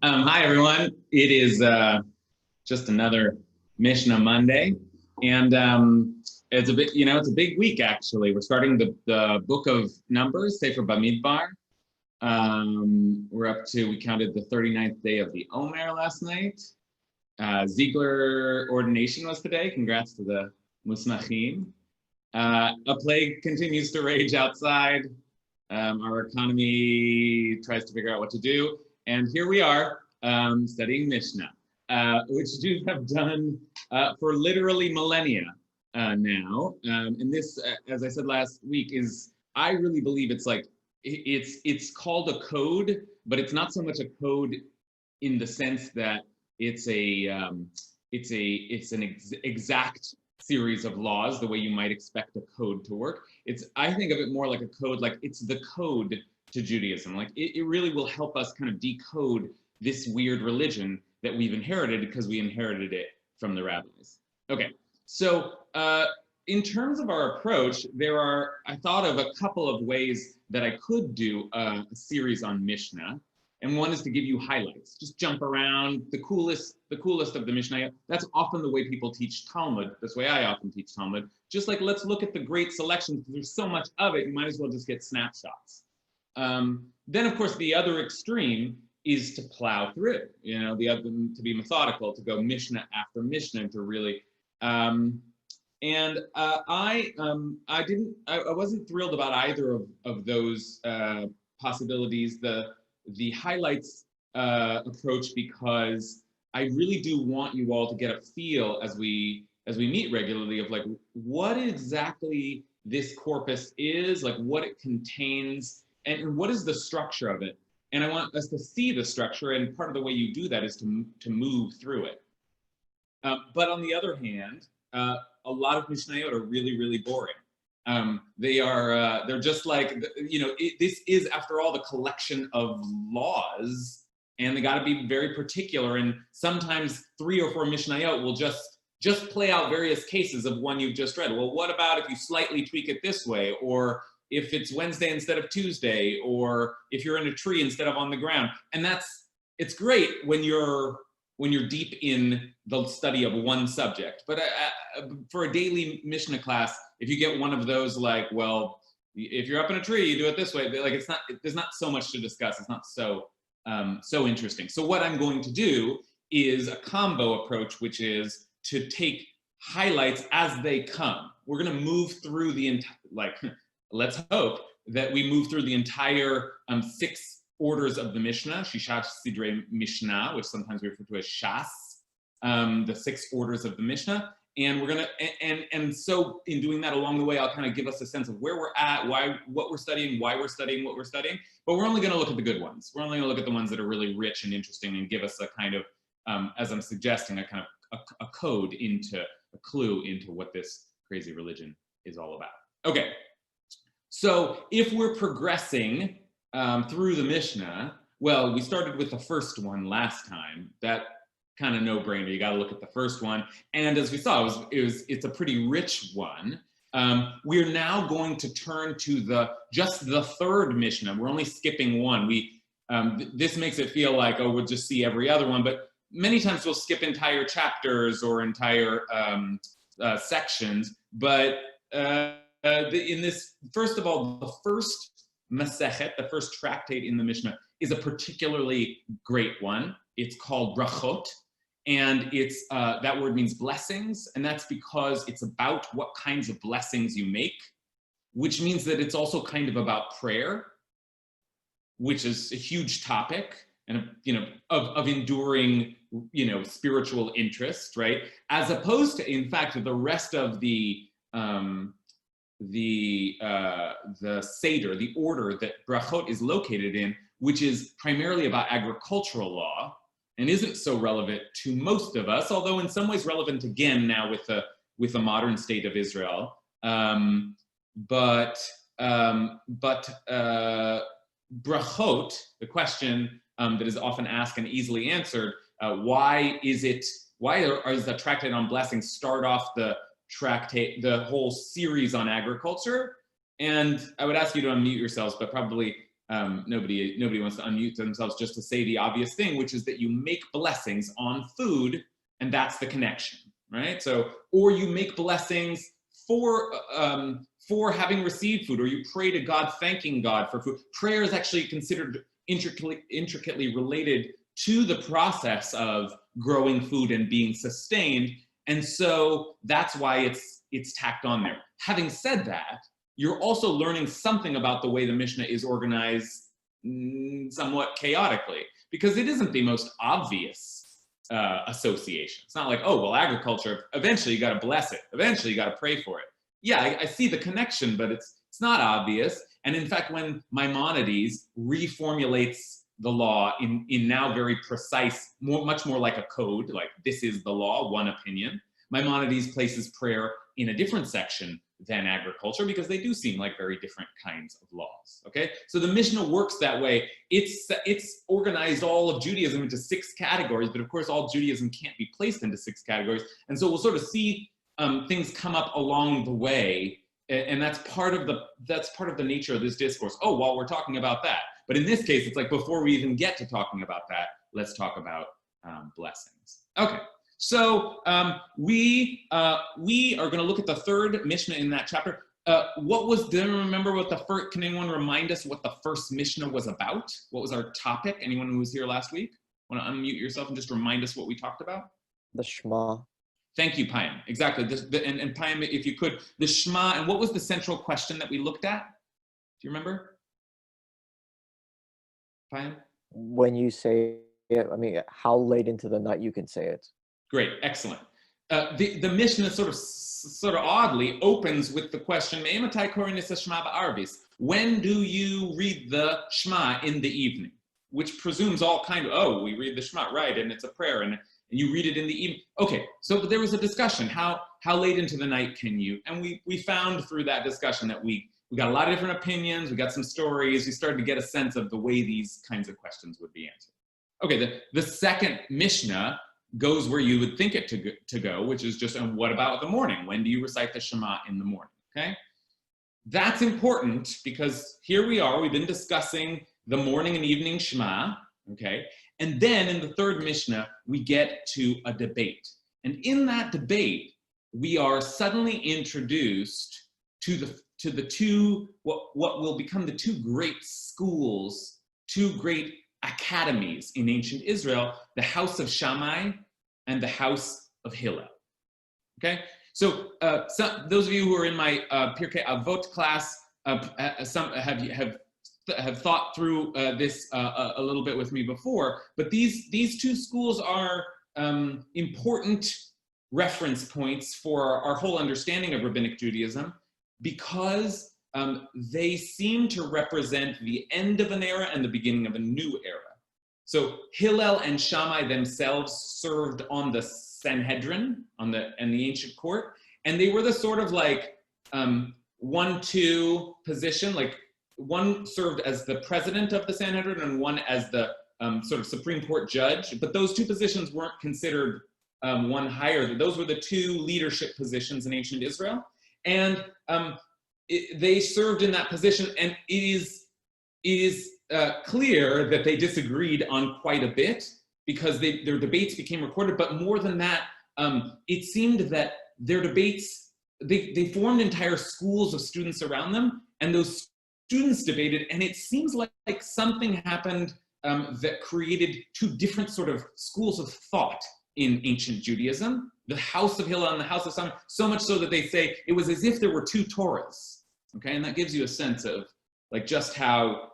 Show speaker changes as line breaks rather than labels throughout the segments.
Hi, everyone. It is just another Mishnah Monday, and it's a bit, it's a big week actually. We're starting the book of Numbers, Sefer Bamidbar. We counted the 39th day of the Omer last night. Ziegler ordination was today. Congrats to the Musnachim. A plague continues to rage outside. Our economy tries to figure out what to do. And here we are studying Mishnah, which Jews have done for literally millennia now. And this, as I said last week, I really believe it's called a code, but it's not so much a code in the sense that it's an exact series of laws, the way you might expect a code to work. I think of it more like a code, like it's the code to Judaism. Like it really will help us kind of decode this weird religion that we've inherited because we inherited it from the rabbis. Okay, so in terms of our approach, I thought of a couple of ways that I could do a series on Mishnah. And one is to give you highlights, just jump around the coolest of the Mishnah. That's often the way people teach Talmud. That's the way I often teach Talmud. Just like, let's look at the great selections, because there's so much of it, you might as well just get snapshots. Then, of course, the other extreme is to plow through, to be methodical, to go Mishnah after Mishnah, to really, I wasn't thrilled about either of those possibilities. The highlights approach, because I really do want you all to get a feel as we meet regularly of like what exactly this corpus is, like what it contains, and what is the structure of it. And I want us to see the structure, and part of the way you do that is to move through it. But on the other hand, a lot of Mishnayot are really, really boring. They're just like, this is, after all, the collection of laws, and they got to be very particular. And sometimes 3 or 4 Mishnayot will just play out various cases of one you've just read. Well, what about if you slightly tweak it this way, or if it's Wednesday instead of Tuesday, or if you're in a tree instead of on the ground? And it's great when you're deep in the study of one subject. But for a daily Mishnah class, if you get one of those, like, well, if you're up in a tree, you do it this way. Like, there's not so much to discuss. It's not so interesting. So what I'm going to do is a combo approach, which is to take highlights as they come. We're going to move through the entire, let's hope that we move through the entire 6 orders of the Mishnah, Shishat Sidrei Mishnah, which sometimes we refer to as Shas, the 6 orders of the Mishnah. And we're gonna, and so in doing that along the way, I'll kind of give us a sense of where we're at, what we're studying, why we're studying what we're studying. But we're only going to look at the good ones. We're only going to look at the ones that are really rich and interesting, and give us a kind of, as I'm suggesting, a kind of a code a clue into what this crazy religion is all about. Okay, so if we're progressing through the Mishnah, well, we started with the first one last time. That kind of no-brainer. You got to look at the first one, and as we saw, it's a pretty rich one. We're now going to turn to just the third Mishnah. We're only skipping one. This makes it feel like, oh, we'll just see every other one, but many times we'll skip entire chapters or entire sections. But in this, first of all, the first Masechet, the first tractate in the Mishnah, is a particularly great one. It's called Berakhot, and it's that word means blessings, and that's because it's about what kinds of blessings you make, which means that it's also kind of about prayer, which is a huge topic, and of enduring spiritual interest, right? As opposed to, in fact, the rest of the Seder, the order that Berakhot is located in, which is primarily about agricultural law and isn't so relevant to most of us, although in some ways relevant again now with the modern state of Israel. But Berakhot, the question that is often asked and easily answered, why is the tractate on blessings start off the whole series on agriculture? And I would ask you to unmute yourselves, but probably nobody wants to unmute themselves just to say the obvious thing, which is that you make blessings on food, and that's the connection, right? So, or you make blessings for having received food, or you pray to God thanking God for food. Prayer is actually considered intricately related to the process of growing food and being sustained, and so that's why it's tacked on there. Having said that, you're also learning something about the way the Mishnah is organized, somewhat chaotically, because it isn't the most obvious association. It's not like, oh, well, agriculture, eventually you got to bless it. Eventually you got to pray for it. Yeah, I see the connection, but it's not obvious. And in fact, when Maimonides reformulates the law in now very precise, much more like a code, like this is the law, one opinion, Maimonides places prayer in a different section than agriculture, because they do seem like very different kinds of laws. Okay, so the Mishnah works that way. It's organized all of Judaism into 6 categories, but of course all Judaism can't be placed into 6 categories, and so we'll sort of see things come up along the way, and that's part of the nature of this discourse. Oh, well, we're talking about that, but in this case, it's like before we even get to talking about that, let's talk about blessings. Okay. So we are going to look at the 3rd Mishnah in that chapter. Do you remember what the first? Can anyone remind us what the first Mishnah was about? What was our topic? Anyone who was here last week? Want to unmute yourself and just remind us what we talked about?
The Shema.
Thank you, Payam. Exactly. And Payam, if you could, the Shema. And what was the central question that we looked at? Do you remember? Payam?
When you say it, I mean, how late into the night you can say it.
Great, excellent. The Mishnah sort of oddly opens with the question, when do you read the Shema in the evening? Which presumes all kind of, oh, we read the Shema, right, and it's a prayer, and you read it in the evening. Okay, so there was a discussion, how late into the night can you? And we found through that discussion that we got a lot of different opinions, we got some stories, we started to get a sense of the way these kinds of questions would be answered. Okay, the second Mishnah goes where you would think it to go, which is just, and what about the morning? When do you recite the Shema in the morning? Okay, that's important because here we are, we've been discussing the morning and evening Shema, okay, and then in the 3rd Mishnah, we get to a debate. And in that debate, we are suddenly introduced to the two, what will become the 2 great schools, 2 great academies in ancient Israel, the house of Shammai and the house of Hillel. Okay, so those of you who are in my Pirkei Avot class, some have thought through this a little bit with me before, but these 2 schools are important reference points for our whole understanding of Rabbinic Judaism, because they seem to represent the end of an era and the beginning of a new era. So Hillel and Shammai themselves served on the Sanhedrin, and the ancient court, and they were the sort of like 1-2 position, like one served as the president of the Sanhedrin and one as the sort of Supreme Court judge, but those 2 positions weren't considered one higher. Those were the 2 leadership positions in ancient Israel, and they served in that position, and it is clear that they disagreed on quite a bit, because their debates became recorded. But more than that, it seemed that their debates, they formed entire schools of students around them, and those students debated, and it seems like something happened that created 2 different sort of schools of thought in ancient Judaism, the house of Hillel and the house of Shammai, so much so that they say it was as if there were 2 Torahs. Okay, and that gives you a sense of like just how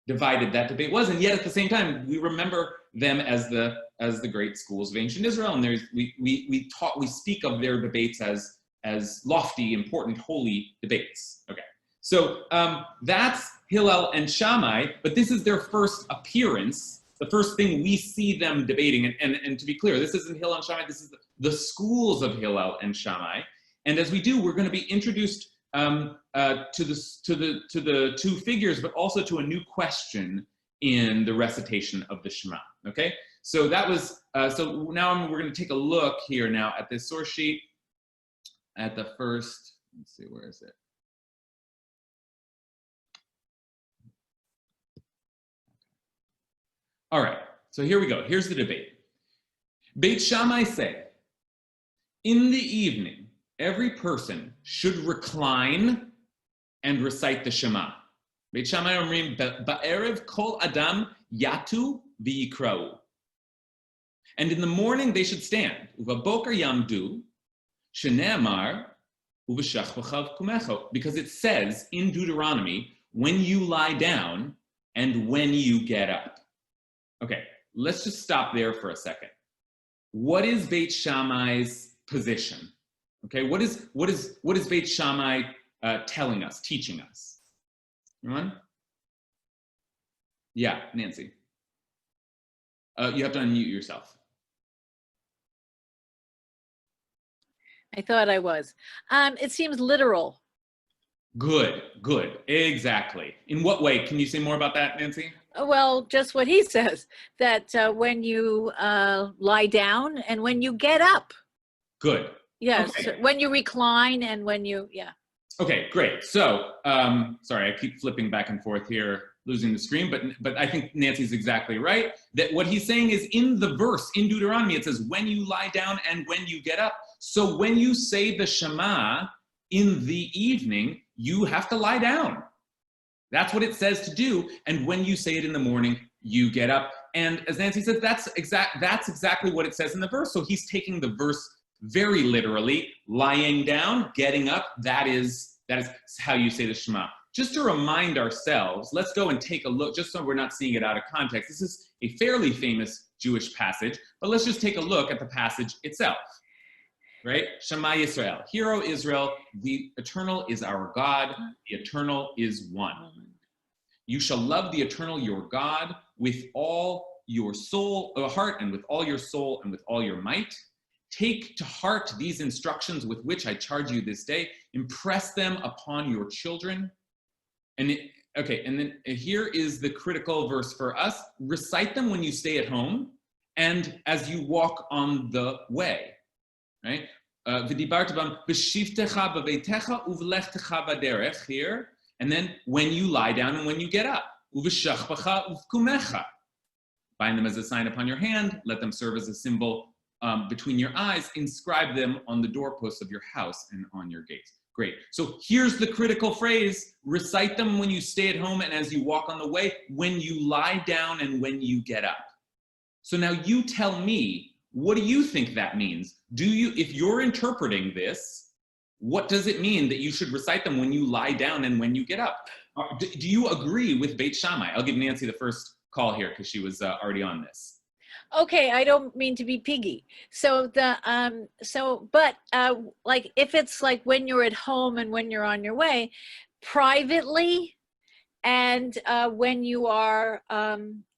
divided that debate was, and yet at the same time we remember them as the great schools of ancient Israel, and we speak of their debates as lofty, important, holy debates. Okay, so that's Hillel and Shammai, but this is their first appearance, the first thing we see them debating, and to be clear, this isn't Hillel and Shammai, this is the schools of Hillel and Shammai, and as we do, we're going to be introduced to the 2 figures, but also to a new question in the recitation of the Shema. Okay, so that was so now we're going to take a look here now at this source sheet at the first. Let's see, where is it? All right, so here we go. Here's the debate. Beit Shammai say, in the evening, every person should recline and recite the Shema. Beit Shammai omrim, ba'erev kol adam yatu v'yikra'u. And in the morning, they should stand. Uvaboker yamdu, shene'amar, uv'shachvachav kumecho. Because it says in Deuteronomy, when you lie down and when you get up. Okay, let's just stop there for a second. What is Beit Shammai's position? Okay, what is Beit Shammai telling us, teaching us? Anyone? Yeah, Nancy. You have to unmute yourself.
I thought I was. It seems literal.
Good, exactly. In what way? Can you say more about that, Nancy?
Well, just what he says, that when you lie down and when you get up.
Good.
Yes,
okay.
When you recline and when you, yeah.
Okay, great. So, sorry, I keep flipping back and forth here, losing the screen, but I think Nancy's exactly right. That what he's saying is in the verse, in Deuteronomy, it says, when you lie down and when you get up. So when you say the Shema in the evening, you have to lie down. That's what it says to do. And when you say it in the morning, you get up. And as Nancy said, that's exactly what it says in the verse. So he's taking the verse very literally, lying down, getting up. That is how you say the Shema. Just to remind ourselves, let's go and take a look, just so we're not seeing it out of context. This is a fairly famous Jewish passage, but let's just take a look at the passage itself. Right? Shema Yisrael. Hear, O Israel, the Eternal is our God, the Eternal is one. You shall love the Eternal your God with all your soul, heart, and with all your soul, and with all your might. Take to heart these instructions with which I charge you this day. Impress them upon your children. And then here is the critical verse for us. Recite them when you stay at home and as you walk on the way. Right? Here, and then when you lie down and when you get up. Bind them as a sign upon your hand, let them serve as a symbol between your eyes, inscribe them on the doorposts of your house and on your gates. Great. So here's the critical phrase, recite them when you stay at home and as you walk on the way, when you lie down and when you get up. So now you tell me, what do you think that means? If you're interpreting this, what does it mean that you should recite them when you lie down and when you get up? Do you agree with Beit Shammai? I'll give Nancy the first call here because she was already on this.
Okay, I don't mean to be piggy. So like if it's like when you're at home and when you're on your way, privately, and when you are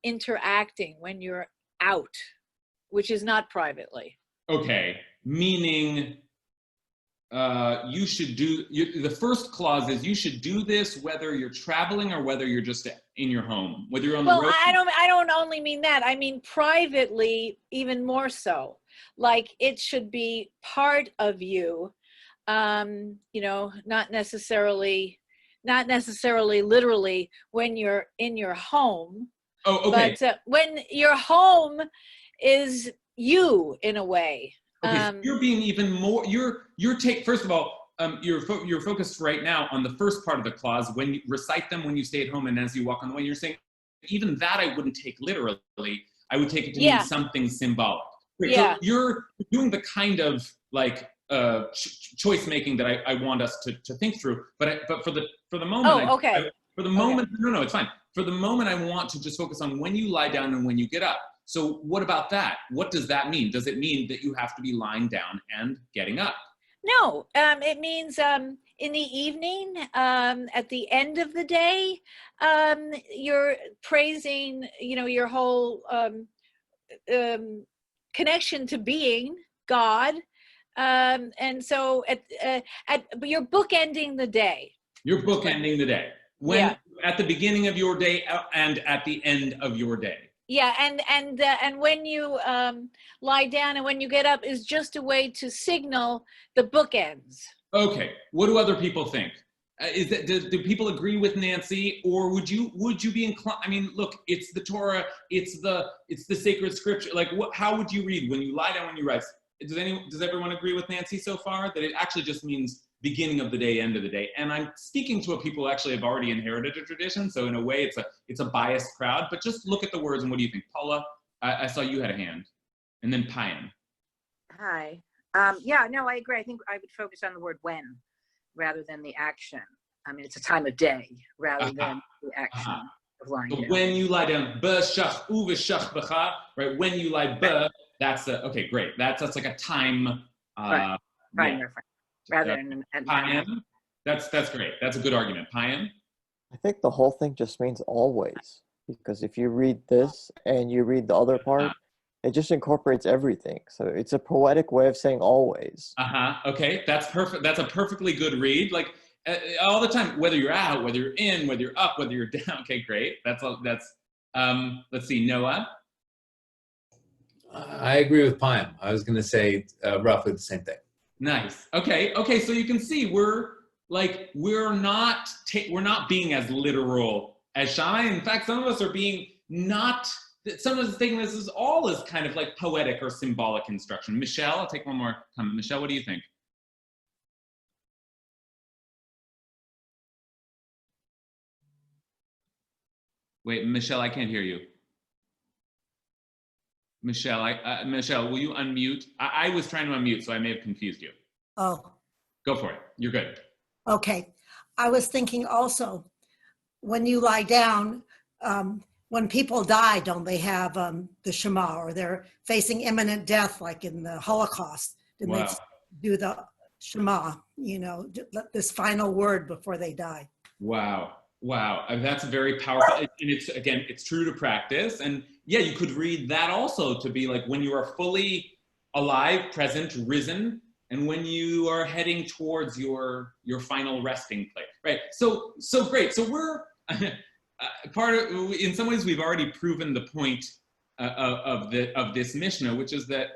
interacting, when you're out, which is not privately.
Okay, meaning you should do, the first clause is you should do this whether you're traveling or whether you're just in your home, whether you're on the road.
Well, I don't only mean that. I mean privately, even more so. Like it should be part of you, not necessarily literally when you're in your home.
Oh, okay.
But when your home is you in a way.
Okay, so you're being even more. First of all, you're focused right now on the first part of the clause. When you recite them when you stay at home and as you walk on the way. You're saying even that I wouldn't take literally. I would take it to mean something symbolic. Great,
yeah.
So you're doing the kind of like choice making that I want us to think through. But for the moment.
Oh, okay.
For the moment, okay. No, it's fine. For the moment, I want to just focus on when you lie down and when you get up. So what about that? What does that mean? Does it mean that you have to be lying down and getting up?
No, it means in the evening, at the end of the day, you're praising, your whole connection to being God. And so you're bookending the day.
You're bookending the day. At the beginning of your day and at the end of your day.
Yeah, and when you lie down and when you get up is just a way to signal the bookends.
Okay, what do other people think? Is that do people agree with Nancy, or would you be inclined? I mean, look, it's the Torah, it's the sacred scripture. Like, how would you read when you lie down, when you rise? Does everyone agree with Nancy so far that it actually just means beginning of the day, end of the day? And I'm speaking to people who actually have already inherited a tradition, so in a way, it's a biased crowd. But just look at the words and what do you think, Paula? I saw you had a hand, and then Payam.
Hi. Yeah, no, I agree. I think I would focus on the word when rather than the action. I mean, it's a time of day rather than the action of lying down.
When you lie down, right? When you lie, that's okay, great. That's like a time.
Time reference rather than
Payam. That's great. That's a good argument. Payam.
I think the whole thing just means always, because if you read this and you read the other part, it just incorporates everything. So it's a poetic way of saying always.
Okay, that's perfect. That's a perfectly good read. Like all the time, whether you're out, whether you're in, whether you're up, whether you're down. Okay, great. That's let's see, Noah.
I agree with Payam. I was going to say roughly the same thing.
Nice. Okay. So you can see we're not being as literal as Shema. In fact, some of us are being not. Some of us thinking this is all as kind of like poetic or symbolic instruction. Michelle, I'll take one more comment. Michelle, what do you think? Wait, Michelle, I can't hear you. Michelle, Michelle, will you unmute? I was trying to unmute, so I may have confused you.
Oh.
Go for it. You're good.
Okay. I was thinking also, when you lie down, when people die, don't they have the Shema, or they're facing imminent death, like in the Holocaust? Didn't they do the Shema, this final word before they die?
Wow. That's very powerful. And it's true to practice. And yeah, you could read that also to be like when you are fully alive, present, risen, and when you are heading towards your final resting place, right? So great. So we're in some ways, we've already proven the point of this Mishnah, which is that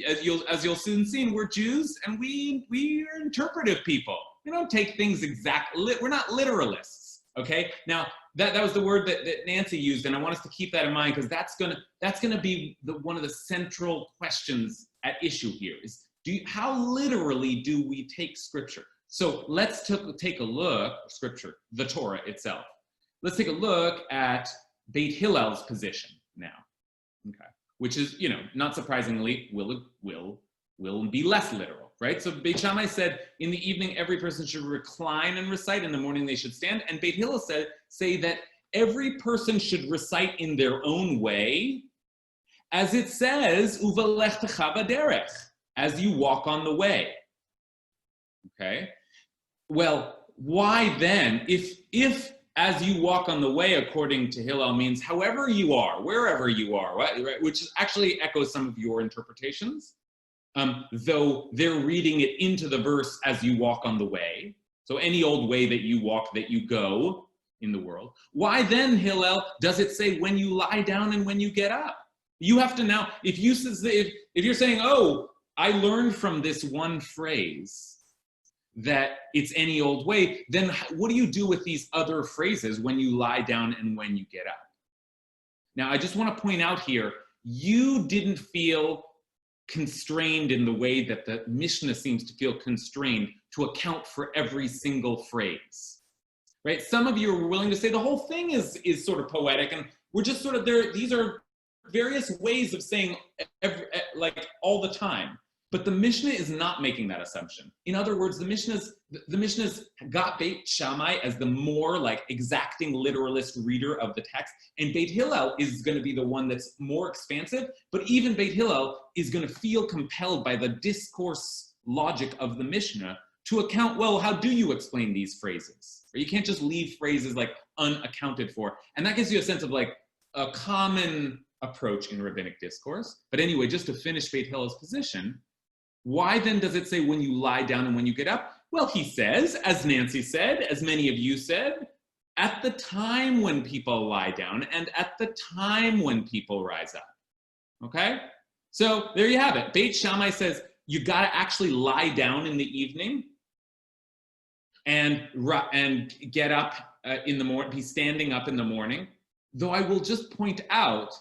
as you'll soon see, we're Jews and we are interpretive people. We don't take things exactly. We're not literalists. Okay. Now that was the word that Nancy used, and I want us to keep that in mind, because that's gonna be one of the central questions at issue here. Is how literally do we take Scripture? So let's take a look at Scripture, the Torah itself. Let's take a look at Beit Hillel's position now, okay? Which is, not surprisingly, will be less literal, right? So Beit Shammai said, in the evening every person should recline and recite, in the morning they should stand. And Beit Hillel say that every person should recite in their own way, as it says, uvalechtecha b'derech, as you walk on the way. Okay? Well, why then, if as you walk on the way, according to Hillel, means however you are, wherever you are, right? Which actually echoes some of your interpretations, though they're reading it into the verse as you walk on the way. So any old way that you walk, that you go in the world. Why then, Hillel, does it say when you lie down and when you get up? You have to now, if you're saying, oh, I learned from this one phrase that it's any old way, then what do you do with these other phrases when you lie down and when you get up? Now, I just want to point out here, you didn't feel constrained in the way that the Mishnah seems to feel constrained to account for every single phrase, right? Some of you are willing to say the whole thing is sort of poetic, and we're just sort of there. These are various ways of saying like all the time. But the Mishnah is not making that assumption. In other words, the Mishnah's got Beit Shammai as the more like exacting literalist reader of the text, and Beit Hillel is going to be the one that's more expansive, but even Beit Hillel is going to feel compelled by the discourse logic of the Mishnah to account, well, how do you explain these phrases? Or you can't just leave phrases like unaccounted for. And that gives you a sense of like a common approach in rabbinic discourse. But anyway, just to finish Beit Hillel's position, why then does it say when you lie down and when you get up? Well, he says, as Nancy said, as many of you said, at the time when people lie down and at the time when people rise up. Okay? So there you have it. Beit Shammai says you got to actually lie down in the evening. and get up in the morning, be standing up in the morning. Though I will just point out,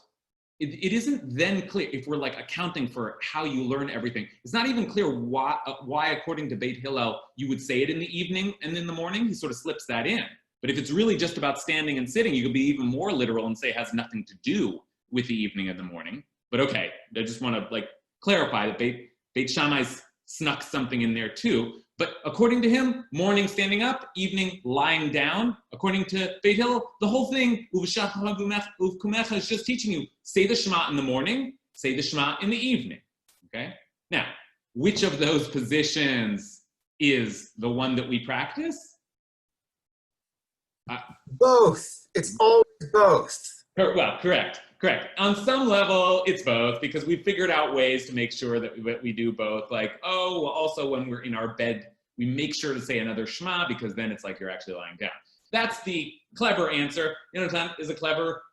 it isn't then clear, if we're like accounting for how you learn everything, it's not even clear why according to Beit Hillel, you would say it in the evening and in the morning. He sort of slips that in. But if it's really just about standing and sitting, you could be even more literal and say it has nothing to do with the evening and the morning. But okay, I just want to like clarify that Beit Shammai snuck something in there too. But according to him, morning standing up, evening lying down. According to Beit Hillel, the whole thing, is just teaching you, say the Shema in the morning, say the Shema in the evening. Okay? Now, which of those positions is the one that we practice?
Both. It's always both.
Well, correct. On some level, it's both, because we figured out ways to make sure that we do both. Like, oh, well, also when we're in our bed, we make sure to say another Shema, because then it's like you're actually lying down. That's the clever answer. Yonatan is a clever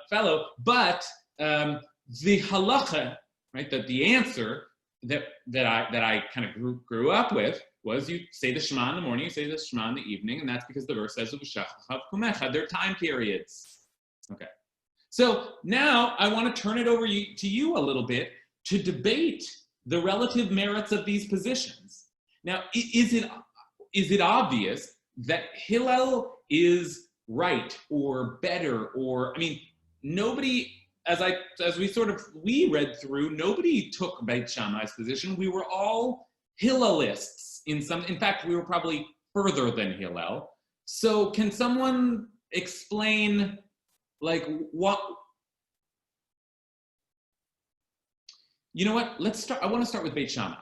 fellow, but the halacha, right? That the answer that I kind of grew up with was you say the Shema in the morning, you say the Shema in the evening, and that's because the verse says they're time periods. Okay. So now I want to turn it over to you a little bit to debate the relative merits of these positions. Now, is it obvious that Hillel is right or better, or, I mean, nobody, as we read through, nobody took Beit Shammai's position. We were all Hillelists in fact, we were probably further than Hillel. So can someone explain, like, what, you know what, let's start, I want to start with Beit Shammai.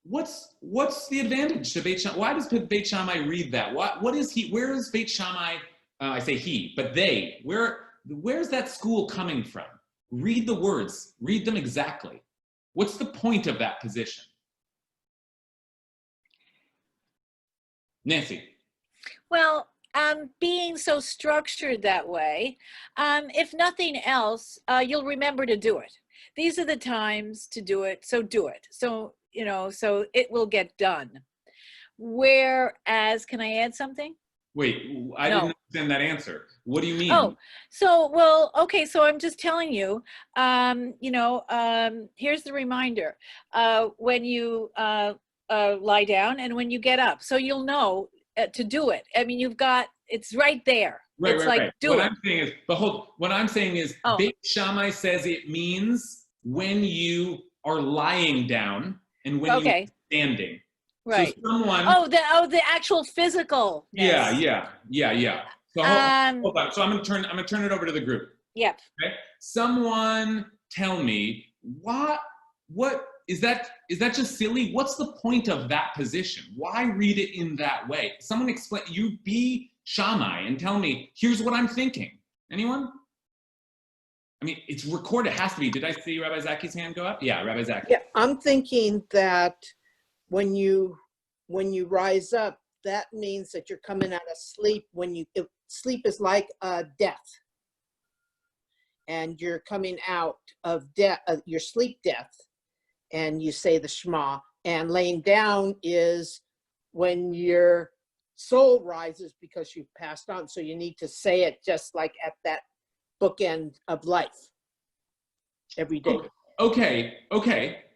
What's the advantage to Beit Shammai? Why does Beit Shammai read that? What is he, where is Beit Shammai, I say he, but they, where's that school coming from? Read the words, read them exactly. What's the point of that position? Nancy.
Well, being so structured that way, if nothing else, you'll remember to do it. These are the times to do it, so do it. So, so it will get done. Whereas, can I add something?
Wait, I didn't understand that answer. What do you mean?
Oh, so, well, okay, so I'm just telling you, here's the reminder. When you lie down and when you get up, so you'll know to do it. I mean, it's right there.
Right,
it's
right,
like,
right.
do
what
it.
I'm saying is, what I'm saying is, Beit Shammai says it means when you are lying down and when you're standing.
Right.
So someone.
The actual physical.
Yeah. So hold on. So I'm gonna turn it over to the group.
Yep.
Okay. Someone tell me what is that just silly? What's the point of that position? Why read it in that way? Someone explain. You be Shammai and tell me, here's what I'm thinking. Anyone? I mean, it's recorded. It has to be. Did I see Rabbi Zaki's hand go up? Yeah, Rabbi Zaki.
Yeah, I'm thinking that when you rise up, that means that you're coming out of sleep. Sleep is like death, and you're coming out of death, your sleep death, and you say the Shema. And laying down is when your soul rises because you've passed on. So you need to say it just like at that bookend of life every day.
Okay.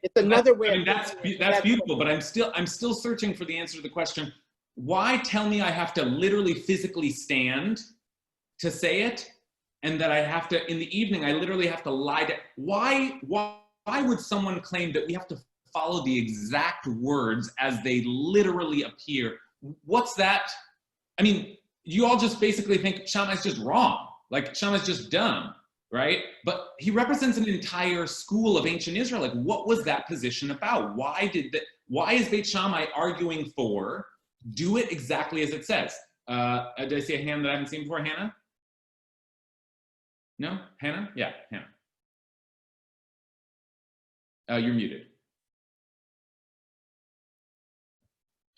It's another way.
I mean, that's beautiful, but I'm still searching for the answer to the question. Why tell me I have to literally physically stand to say it, and that I have to, in the evening, I literally have to lie down? Why would someone claim that we have to follow the exact words as they literally appear? What's that? I mean, you all just basically think Shammai's just wrong. Like, Shammai's just dumb, right? But he represents an entire school of ancient Israel. Like, what was that position about? Why is Beit Shammai arguing for do it exactly as it says? Did I see a hand that I haven't seen before? Hannah? No? Hannah? Yeah, Hannah. You're muted.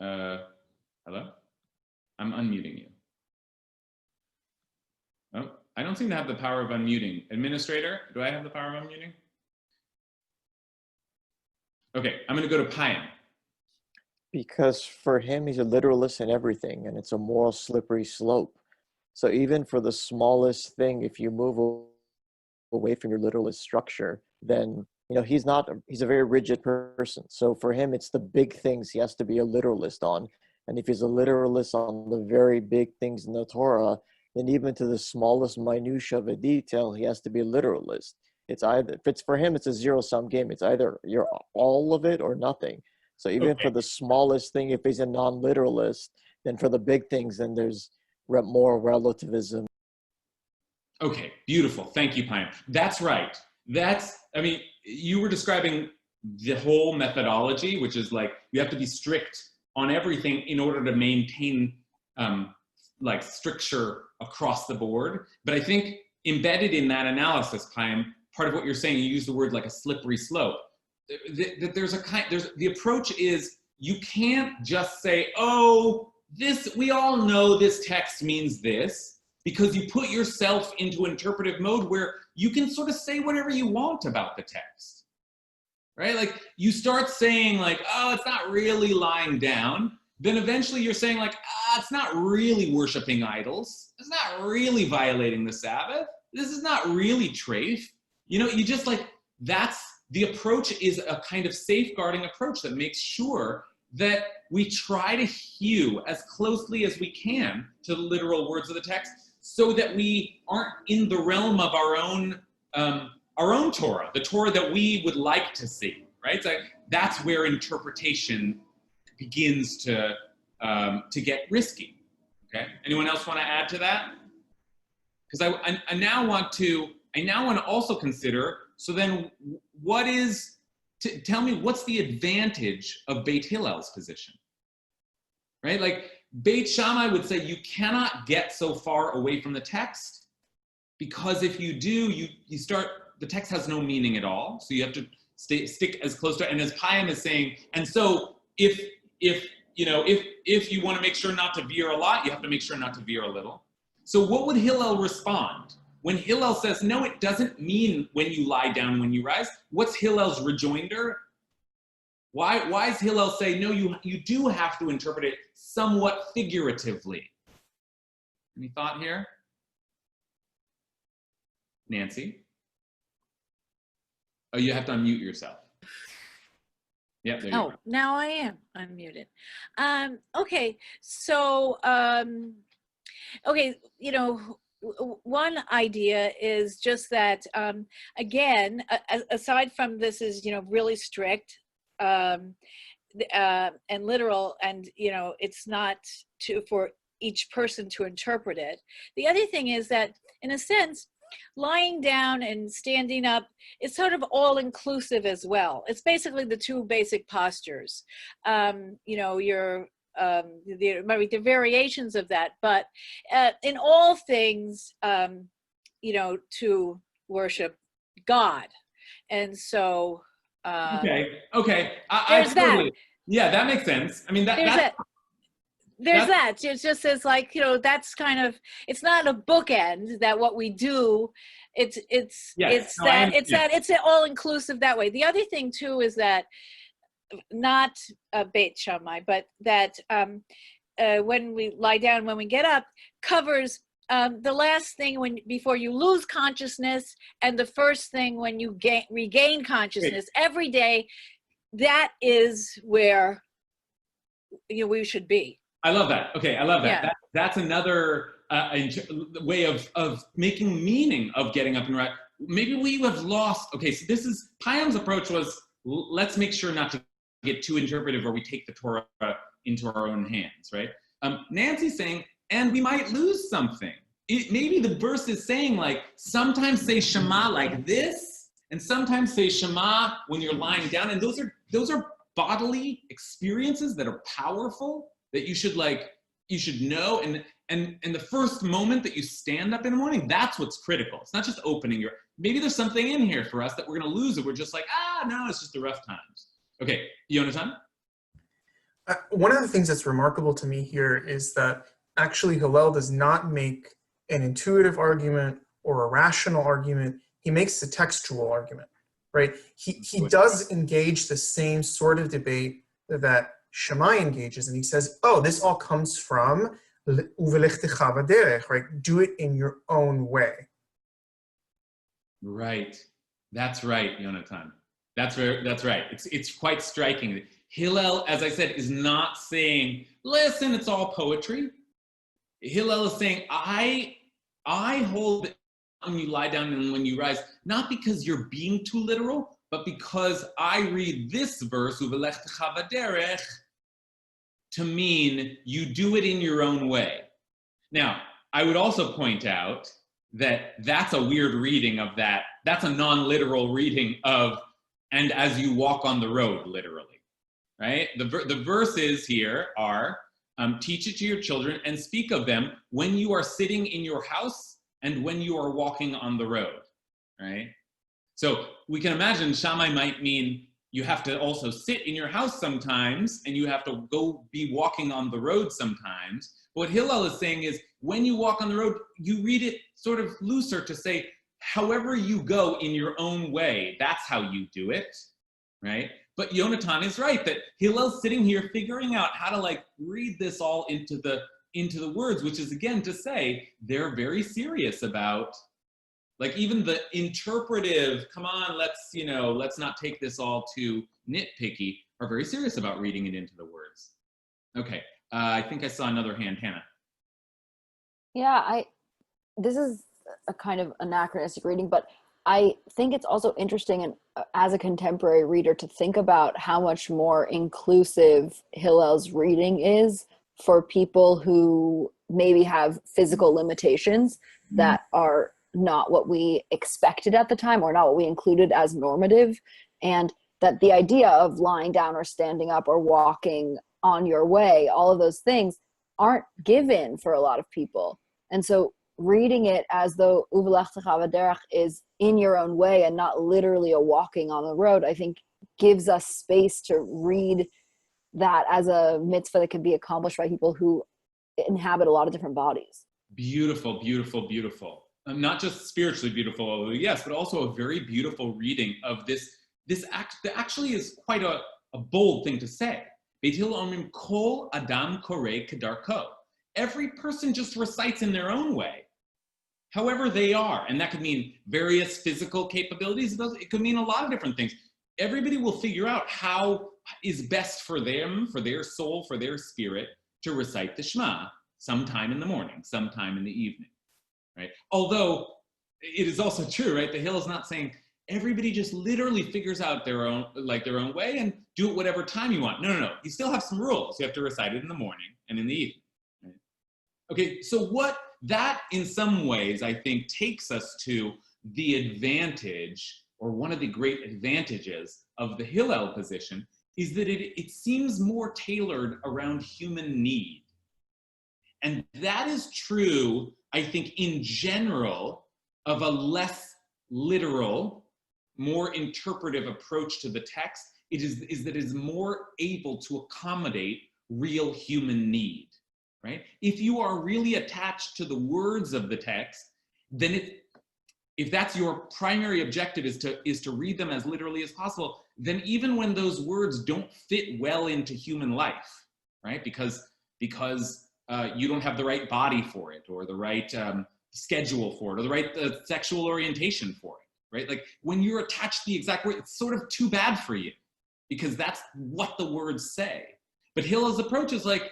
Hello? I'm unmuting you. Oh, I don't seem to have the power of unmuting. Administrator, do I have the power of unmuting? Okay, I'm gonna go to Payam.
Because for him, he's a literalist in everything, and it's a moral slippery slope. So even for the smallest thing, if you move away from your literalist structure, then he's a very rigid person. So for him, it's the big things he has to be a literalist on. And if he's a literalist on the very big things in the Torah, then even to the smallest minutia of a detail, he has to be a literalist. It's either, if it's for him, it's a zero-sum game. It's either you're all of it or nothing. So even for the smallest thing, if he's a non-literalist, then for the big things, then there's more relativism.
Okay, beautiful. Thank you, Payam. That's right. You were describing the whole methodology, which is like you have to be strict on everything in order to maintain like stricture across the board. But I think embedded in that analysis, Payam, part of what you're saying, you use the word like a slippery slope. The approach is you can't just say, oh, we all know this text means this, because you put yourself into interpretive mode where you can sort of say whatever you want about the text, right? Like you start saying like, oh, it's not really lying down. Then eventually you're saying like, it's not really worshiping idols. It's not really violating the Sabbath. This is not really treif. You just like, the approach is a kind of safeguarding approach that makes sure that we try to hew as closely as we can to the literal words of the text, so that we aren't in the realm of our own Torah, the Torah that we would like to see, right? So that's where interpretation begins to get risky. Okay. Anyone else want to add to that? Because I now want to also consider. So then, tell me what's the advantage of Beit Hillel's position, right? Like Beit Shammai would say you cannot get so far away from the text, because if you do, the text has no meaning at all. So you have to stick as close to it. And as Payam is saying, and so if you want to make sure not to veer a lot, you have to make sure not to veer a little. So what would Hillel respond? When Hillel says, no, it doesn't mean when you lie down, when you rise, what's Hillel's rejoinder? Why does Hillel say, no, you do have to interpret it somewhat figuratively? Any thought here? Nancy? Oh, you have to unmute yourself. Yep, there you are.
Now I am unmuted. Okay, so, one idea is just that, again, aside from this is, really strict and literal, and, it's not for each person to interpret it. The other thing is that, in a sense, lying down and standing up is sort of all-inclusive as well. It's basically the two basic postures. There might be variations of that, but in all things, to worship God. And so
okay.
There's that.
Yeah, that makes sense. I mean,
there's that. It's just as like, that's kind of, it's not a bookend that what we do, it's all inclusive that way. The other thing too is that not Beit Shammai, but that when we lie down, when we get up, covers the last thing before you lose consciousness, and the first thing when you regain consciousness. Great. Every day. That is where we should be.
I love that. Okay, I love that.
Yeah.
That's another way of making meaning of getting up and right. Maybe we have lost. Okay, so this is Payam's approach was, let's make sure not to get too interpretive or we take the Torah into our own hands, right? Nancy's saying, and we might lose something. Maybe the verse is saying like, sometimes say Shema like this, and sometimes say Shema when you're lying down. And those are bodily experiences that are powerful, that you should know. And the first moment that you stand up in the morning, that's what's critical. It's not just opening maybe there's something in here for us that we're going to lose, and we're just like, no, it's just the rough times. Okay, Yonatan?
One of the things that's remarkable to me here is that actually Hillel does not make an intuitive argument or a rational argument. He makes a textual argument, right? He does engage the same sort of debate that Shammai engages and he says, oh, this all comes from uvelechtecha b'derech, right? Do it in your own way.
Right. That's right, Yonatan. That's right. It's quite striking. Hillel, as I said, is not saying, listen, it's all poetry. Hillel is saying, I hold when you lie down and when you rise, not because you're being too literal, but because I read this verse, uvelechtecha b'derech, to mean you do it in your own way. Now, I would also point out that that's a weird reading of that. That's a non-literal reading of, and as you walk on the road, literally, right? The verses here are, teach it to your children and speak of them when you are sitting in your house and when you are walking on the road, right? So we can imagine Shammai might mean you have to also sit in your house sometimes and you have to go be walking on the road sometimes. But what Hillel is saying is when you walk on the road, you read it sort of looser to say, however you go in your own way, that's how you do it, right? But Yonatan is right that Hillel's sitting here figuring out how to like read this all into the words, which is again to say they're very serious about like even the interpretive, come on, let's not take this all too nitpicky, are very serious about reading it into the words. Okay, I think I saw another hand, Hannah.
Yeah, this is a kind of anachronistic reading, but I think it's also interesting and as a contemporary reader to think about how much more inclusive Hillel's reading is for people who maybe have physical limitations that are not what we expected at the time or not what we included as normative, and that the idea of lying down or standing up or walking on your way, all of those things aren't given for a lot of people. And so reading it as though uvelechtecha b'derech is in your own way and not literally a walking on the road, I think gives us space to read that as a mitzvah that can be accomplished by people who inhabit a lot of different bodies.
Beautiful, beautiful, beautiful. Not just spiritually beautiful, yes, but also a very beautiful reading of this act that actually is quite a bold thing to say. Beit Hillel omrim kol adam koreh kedarko. Every person just recites in their own way, however they are. And that could mean various physical capabilities. It could mean a lot of different things. Everybody will figure out how is best for them, for their soul, for their spirit, to recite the Shema sometime in the morning, sometime in the evening. Right? Although it is also true, right? The Hill is not saying everybody just literally figures out their own way and do it whatever time you want. No. You still have some rules. You have to recite it in the morning and in the evening. Right? Okay, so what that in some ways I think takes us to the advantage, or one of the great advantages of the Hillel position, is that it seems more tailored around human need. And that is true, I think, in general, of a less literal, more interpretive approach to the text. It is more able to accommodate real human need, right? If you are really attached to the words of the text, then if that's your primary objective is to read them as literally as possible, then even when those words don't fit well into human life, right? Because you don't have the right body for it, or the right schedule for it, or the right sexual orientation for it, right? Like when you're attached to the exact word, it's sort of too bad for you because that's what the words say. But Hillel's approach is like,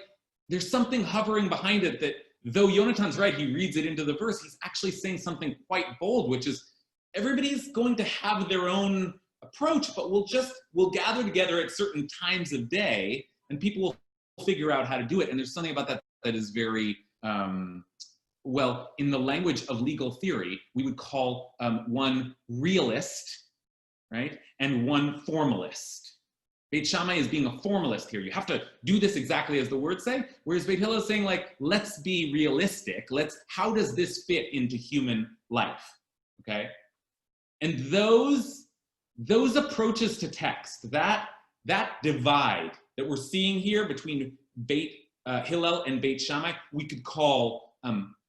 there's something hovering behind it that, though Yonatan's right, he reads it into the verse, he's actually saying something quite bold, which is everybody's going to have their own approach, but we'll gather together at certain times of day and people will figure out how to do it. And there's something about that is very, well, in the language of legal theory, we would call one realist, right? And one formalist. Beit Shammai is being a formalist here. You have to do this exactly as the words say, whereas Beit Hillel is saying, like, let's be realistic. How does this fit into human life, okay? And those approaches to text, that divide that we're seeing here between Beit Hillel and Beit Shammai, we could call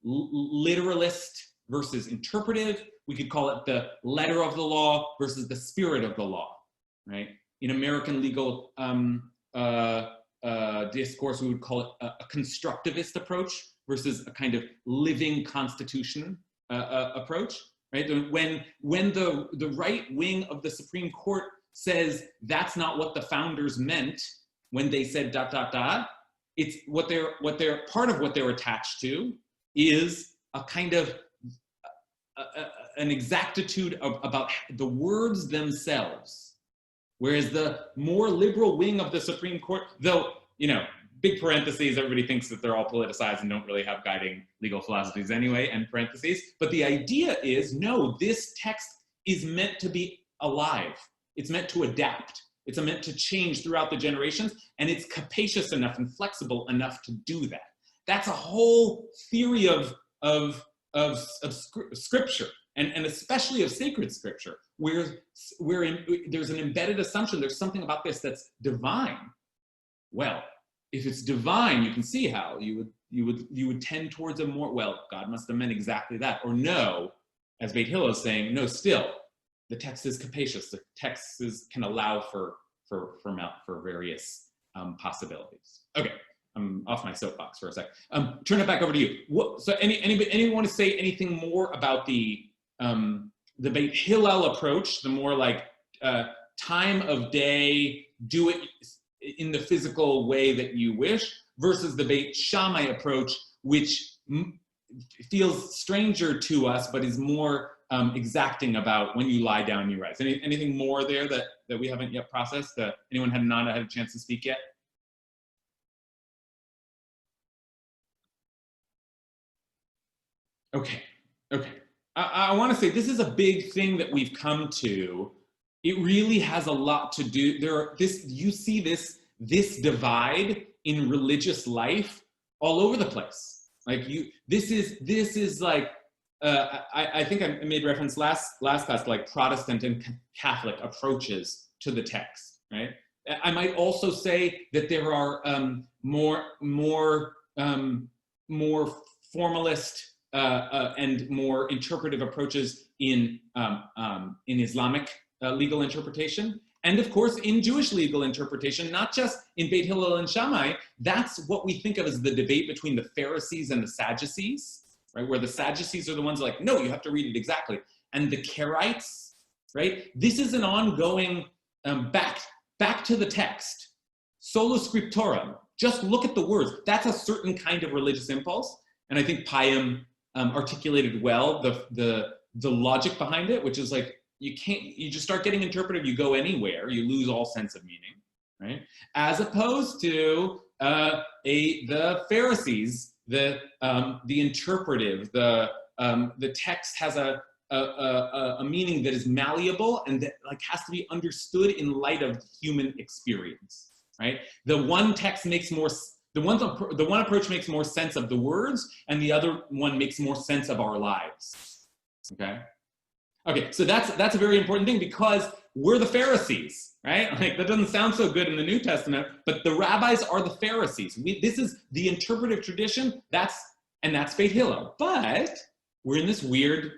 literalist versus interpretive. We could call it the letter of the law versus the spirit of the law, right? In American legal discourse, we would call it a constructivist approach versus a kind of living constitution approach, right? When the right wing of the Supreme Court says that's not what the founders meant when they said ... It's what they're part of what they're attached to is a kind of an exactitude about the words themselves. Whereas the more liberal wing of the Supreme Court, though, big parentheses, everybody thinks that they're all politicized and don't really have guiding legal philosophies anyway, end parentheses. But the idea is, no, this text is meant to be alive. It's meant to adapt. It's meant to change throughout the generations, and it's capacious enough and flexible enough to do that. That's a whole theory of scripture, and especially of sacred scripture, where there's an embedded assumption, there's something about this that's divine. Well, if it's divine, you can see how you would tend towards a more, well, God must have meant exactly that, or no, as Beit Hillel is saying, no, still, the text is capacious. The text can allow for various possibilities. Okay, I'm off my soapbox for a sec. Turn it back over to you. So anyone want to say anything more about the Beit Hillel approach, the more like time of day, do it in the physical way that you wish, versus the Beit Shammai approach, which feels stranger to us, but is more exacting about when you lie down, you rise. Anything more there that we haven't yet processed? Anyone not had a chance to speak yet? Okay. I want to say this is a big thing that we've come to. It really has a lot to do. You see this divide in religious life all over the place. Like this is like. I think I made reference last class to like Protestant and Catholic approaches to the text, right? I might also say that there are more formalist and more interpretive approaches in Islamic legal interpretation, and of course in Jewish legal interpretation, not just in Beit Hillel and Shammai. That's what we think of as the debate between the Pharisees and the Sadducees. Right, where the Sadducees are the ones like, no, you have to read it exactly. And the Karaites, right? This is an ongoing back to the text. Sola scriptura, just look at the words. That's a certain kind of religious impulse. And I think Payam articulated well the logic behind it, which is like, you just start getting interpretive, you go anywhere, you lose all sense of meaning, right? As opposed to the Pharisees, the interpretive, the text has a meaning that is malleable and that like has to be understood in light of human experience, right? The one approach makes more sense of the words, and the other one makes more sense of our lives. Okay, so that's a very important thing, because we're the Pharisees, right? Like that doesn't sound so good in the New Testament, but the rabbis are the Pharisees. This is the interpretive tradition. That's Beit Hillel. But we're in this weird.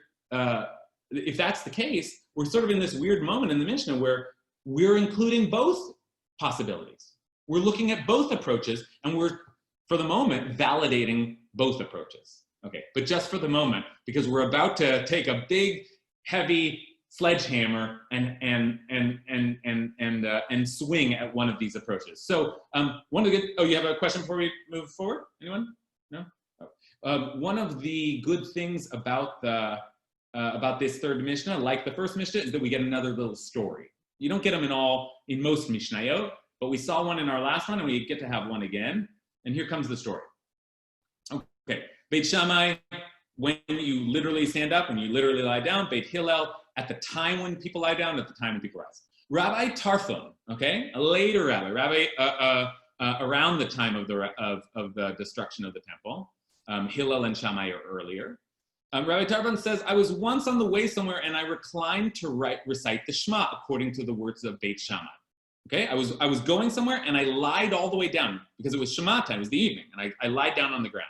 If that's the case, we're sort of in this weird moment in the Mishnah where we're including both possibilities. We're looking at both approaches, and we're, for the moment, validating both approaches. Okay, but just for the moment, because we're about to take a big, heavy sledgehammer and swing at one of these approaches. So you have a question before we move forward? Anyone? No? Oh. One of the good things about this third Mishnah, like the first Mishnah, is that we get another little story. You don't get them in most Mishnayot, but we saw one in our last one, and we get to have one again. And here comes the story. Okay, Beit Shammai, when you literally stand up and you literally lie down. Beit Hillel, at the time when people lie down, at the time when people rise. Rabbi Tarfon, okay, a later rabbi around the time of the destruction of the temple. Hillel and Shammai are earlier. Rabbi Tarfon says, I was once on the way somewhere and I reclined to recite the Shema according to the words of Beit Shammai. Okay, I was going somewhere and I lied all the way down because it was Shema time, it was the evening, and I lied down on the ground.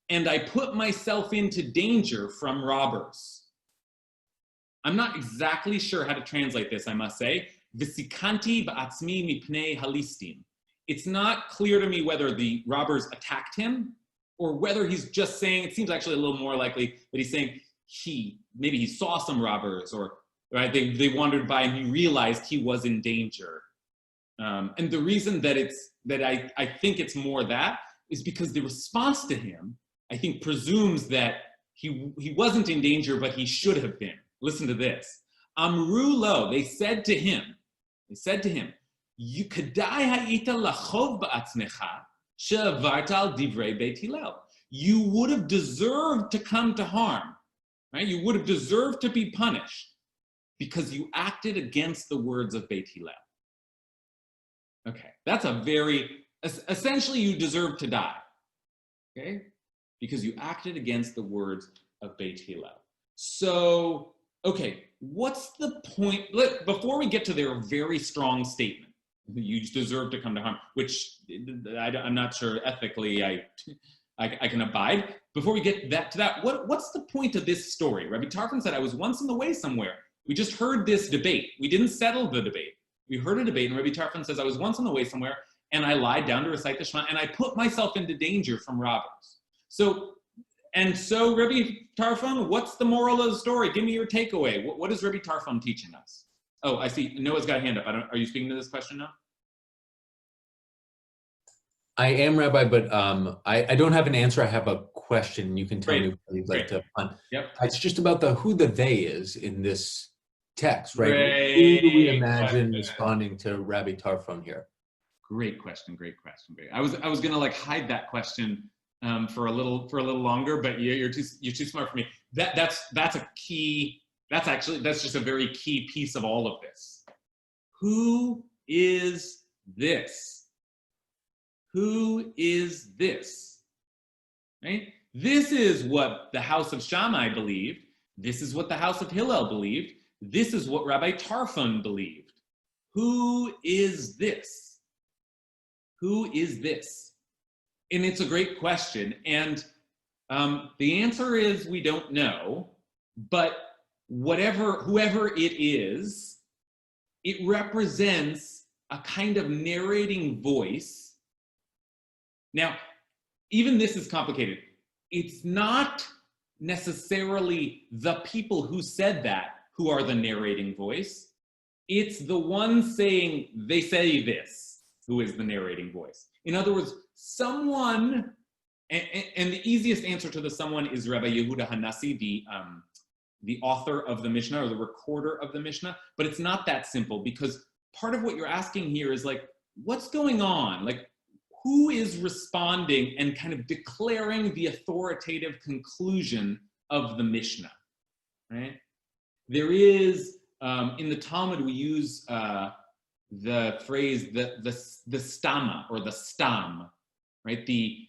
And I put myself into danger from robbers. I'm not exactly sure how to translate this, I must say. V'sikanti ba'atzmi mipnei halistim. it's not clear to me whether the robbers attacked him or whether he's just saying, it seems actually a little more likely that he's saying maybe he saw some robbers, or right, they wandered by and he realized he was in danger. And the reason that I think it's more that is because the response to him, I think, presumes that he wasn't in danger, but he should have been. Listen to this. Amru lo, they said to him, you kedai ha'ita lachov ba'atzmecha she'avarta al divrei Beit Hillel. You would have deserved to come to harm, right? You would have deserved to be punished because you acted against the words of Beit Hillel. Okay, that's essentially you deserve to die, okay? Because you acted against the words of Beit Hillel. So, okay, what's the point? Before we get to their very strong statement, you deserve to come to harm, which I'm not sure ethically I can abide. Before we get to that, what's the point of this story? Rabbi Tarfon said, I was once on the way somewhere. We just heard this debate. We didn't settle the debate. We heard a debate, and Rabbi Tarfon says, I was once on the way somewhere, and I lied down to recite the Shema, and I put myself into danger from robbers. So Rabbi Tarfon, what's the moral of the story? Give me your takeaway. What is Rabbi Tarfon teaching us? Oh, I see. Noah's got a hand up. Are you speaking to this question now?
I am, Rabbi, but I don't have an answer. I have a question. You can tell me what you'd like to punt.
Yep.
It's just about who the they is in this text, right? Who do we imagine responding to Rabbi Tarfon here?
Great question. I was gonna hide that question for a little longer, but you're too smart for me. That's a key. That's just a very key piece of all of this. Who is this? Who is this? Right? This is what the house of Shammai believed. This is what the house of Hillel believed. This is what Rabbi Tarfon believed. Who is this? Who is this? And it's a great question. And the answer is we don't know, but whoever it is, it represents a kind of narrating voice. Now, even this is complicated. It's not necessarily the people who said that who are the narrating voice. It's the one saying, they say this, who is the narrating voice. In other words, someone, and the easiest answer to the someone is Rabbi Yehuda Hanassi, the author of the Mishnah or the recorder of the Mishnah, but it's not that simple because part of what you're asking here is what's going on? Who is responding and kind of declaring the authoritative conclusion of the Mishnah, right? There is, in the Talmud, we use the phrase, the stama, or the stam, right? The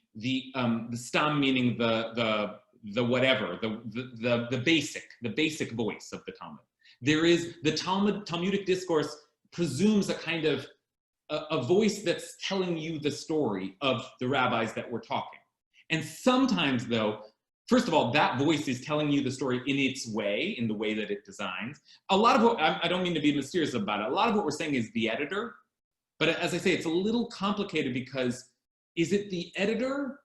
stam meaning the whatever, the basic voice of the Talmud. There is, the Talmudic discourse presumes a kind of a voice that's telling you the story of the rabbis that we're talking. And sometimes though, first of all, that voice is telling you the story in its way, in the way that it designs. A lot of what, I don't mean to be mysterious about it, a lot of what we're saying is the editor. But as I say, it's a little complicated because is it the editor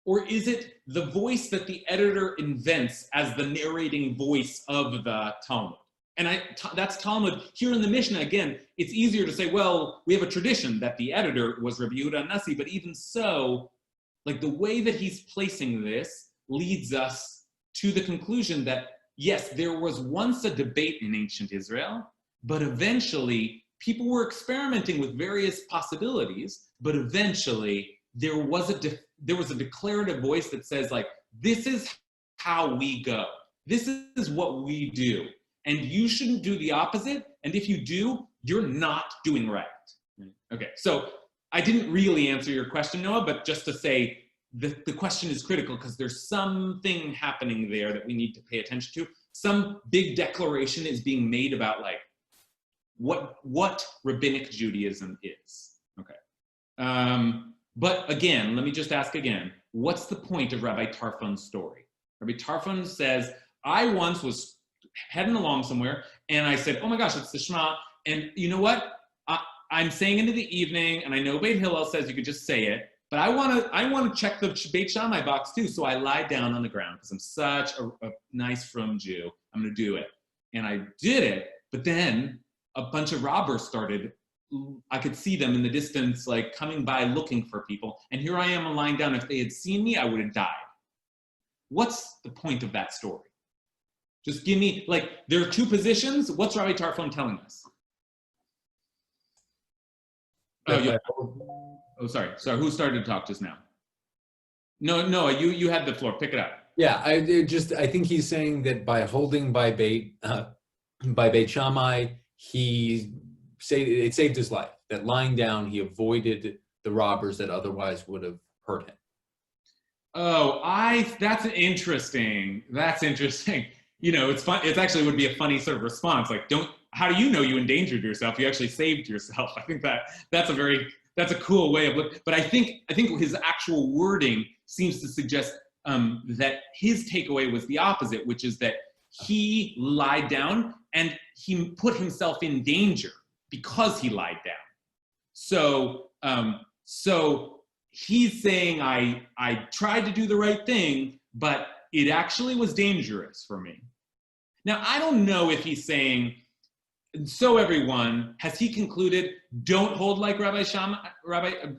or is it the voice that the editor invents as the narrating voice of the Talmud? And that's Talmud. Here in the Mishnah, again, it's easier to say, well, we have a tradition that the editor was Rabbi Yehuda Hanassi, but even so, the way that he's placing this leads us to the conclusion that, yes, there was once a debate in ancient Israel, but eventually people were experimenting with various possibilities, but eventually there was a declarative voice that says, this is how we go. This is what we do. And you shouldn't do the opposite. And if you do, you're not doing right. Okay, so I didn't really answer your question, Noah, but just to say the question is critical because there's something happening there that we need to pay attention to. Some big declaration is being made about what rabbinic Judaism is. Okay. But again, let me just ask again, what's the point of Rabbi Tarfon's story? Rabbi Tarfon says, I once was heading along somewhere and I said, oh my gosh, it's the Shema. And you know what? I'm saying into the evening, and I know Beit Hillel says you could just say it, but I want to check the Beit Shammai box too. So I lie down on the ground because I'm such a nice frum Jew. I'm going to do it. And I did it, but then a bunch of robbers started. I could see them in the distance, like coming by looking for people. And here I am lying down. If they had seen me, I would have died. What's the point of that story? Just give me, like, there are two positions. What's Rabbi Tarfon telling us? Oh, sorry. Who started to talk just now? No, you had the floor. Pick it up.
Yeah, I think he's saying that by holding by Beit Shammai, it saved his life. That lying down, he avoided the robbers that otherwise would have hurt him.
Oh, that's interesting. That's interesting. It's fun. It actually would be a funny sort of response. Like, how do you know you endangered yourself? You actually saved yourself. I think that's a cool way of looking. But I think his actual wording seems to suggest that his takeaway was the opposite, which is that he lied down and he put himself in danger because he lied down. So he's saying I tried to do the right thing, but it actually was dangerous for me. Now, I don't know if he's saying, so everyone, has he concluded, don't hold like Rabbi,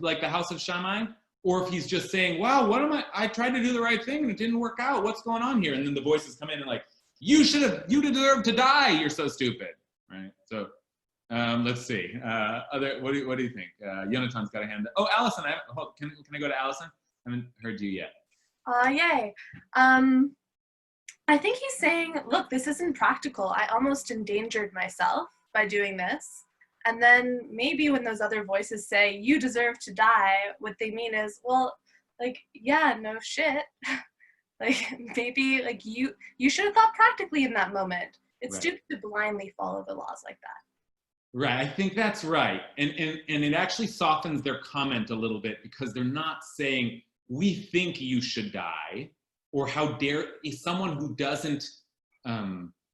like the house of Shammai? Or if he's just saying, wow, I tried to do the right thing and it didn't work out. What's going on here? And then the voices come in and like, you deserve to die. You're so stupid, right? So let's see. What do you think? Yonatan's got a hand. Oh, Allison, can I go to Allison? I haven't heard you yet.
Yay. I think he's saying, look, this isn't practical. I almost endangered myself by doing this. And then maybe when those other voices say, you deserve to die, what they mean is, well, like, yeah, no shit. Like, maybe, like, you should have thought practically in that moment. It's stupid to blindly follow the laws like that.
Right, I think that's right. And it actually softens their comment a little bit because they're not saying, we think you should die, or how dare someone who doesn't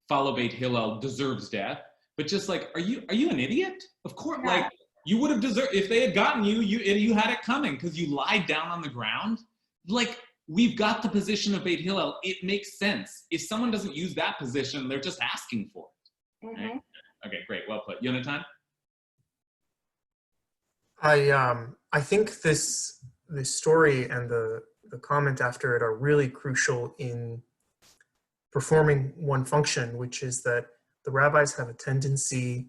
follow Beit Hillel deserves death, but just like, are you an idiot? Of course, yeah. Like you would have deserved, if they had gotten you, you had it coming because you lied down on the ground. Like, we've got the position of Beit Hillel. It makes sense. If someone doesn't use that position, they're just asking for it.
Mm-hmm.
Right? Okay, great, well put. Yonatan?
I think this story and the comment after it are really crucial in performing one function, which is that the rabbis have a tendency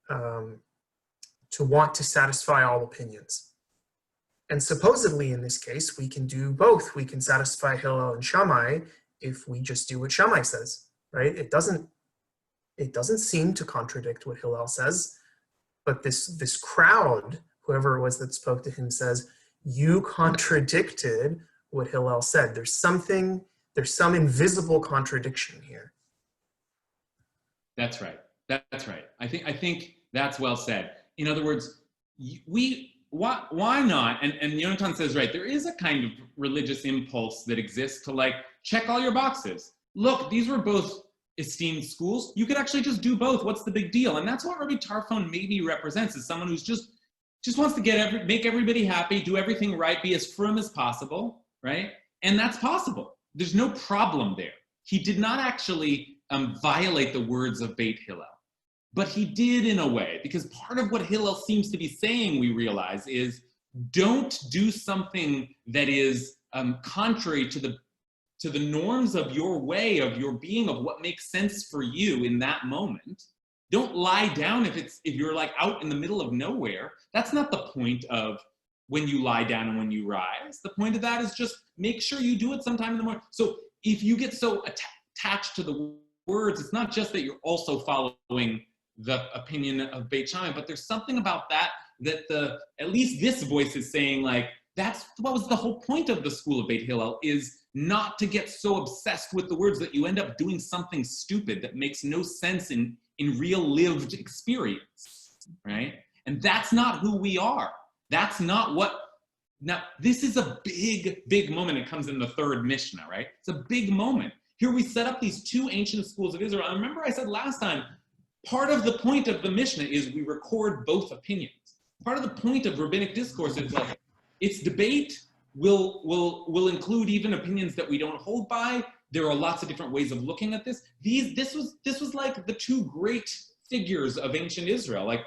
to want to satisfy all opinions. And supposedly in this case, we can do both. We can satisfy Hillel and Shammai if we just do what Shammai says, right? It doesn't seem to contradict what Hillel says, but this crowd, whoever it was that spoke to him, says, you contradicted what Hillel said. There's some invisible contradiction here.
That's right. That's right. I think that's well said. In other words, why not? And Yonatan says, right, there is a kind of religious impulse that exists to like, check all your boxes. Look, these were both esteemed schools. You could actually just do both. What's the big deal? And that's what Rabbi Tarfon maybe represents, is someone who's just wants to make everybody happy, do everything right, be as firm as possible, right? And that's possible. There's no problem there. He did not actually violate the words of Beit Hillel. But he did in a way, because part of what Hillel seems to be saying, we realize, is don't do something that is contrary to the norms of your way, of your being, of what makes sense for you in that moment. Don't lie down if you're like out in the middle of nowhere. That's not the point of when you lie down and when you rise. The point of that is just make sure you do it sometime in the morning. So if you get so attached to the words, it's not just that you're also following the opinion of Beit Shammai, but there's something about that at least this voice is saying, like, that's what was the whole point of the school of Beit Hillel, is not to get so obsessed with the words that you end up doing something stupid that makes no sense in real lived experience, right? And that's not who we are. That's not what, now this is a big moment. It comes in the third Mishnah, right? It's a big moment. Here we set up these two ancient schools of Israel. I remember I said last time, part of the point of the Mishnah is we record both opinions. Part of the point of rabbinic discourse is like, its debate will include even opinions that we don't hold by. There are lots of different ways of looking at this. This was like the two great figures of ancient Israel. Like,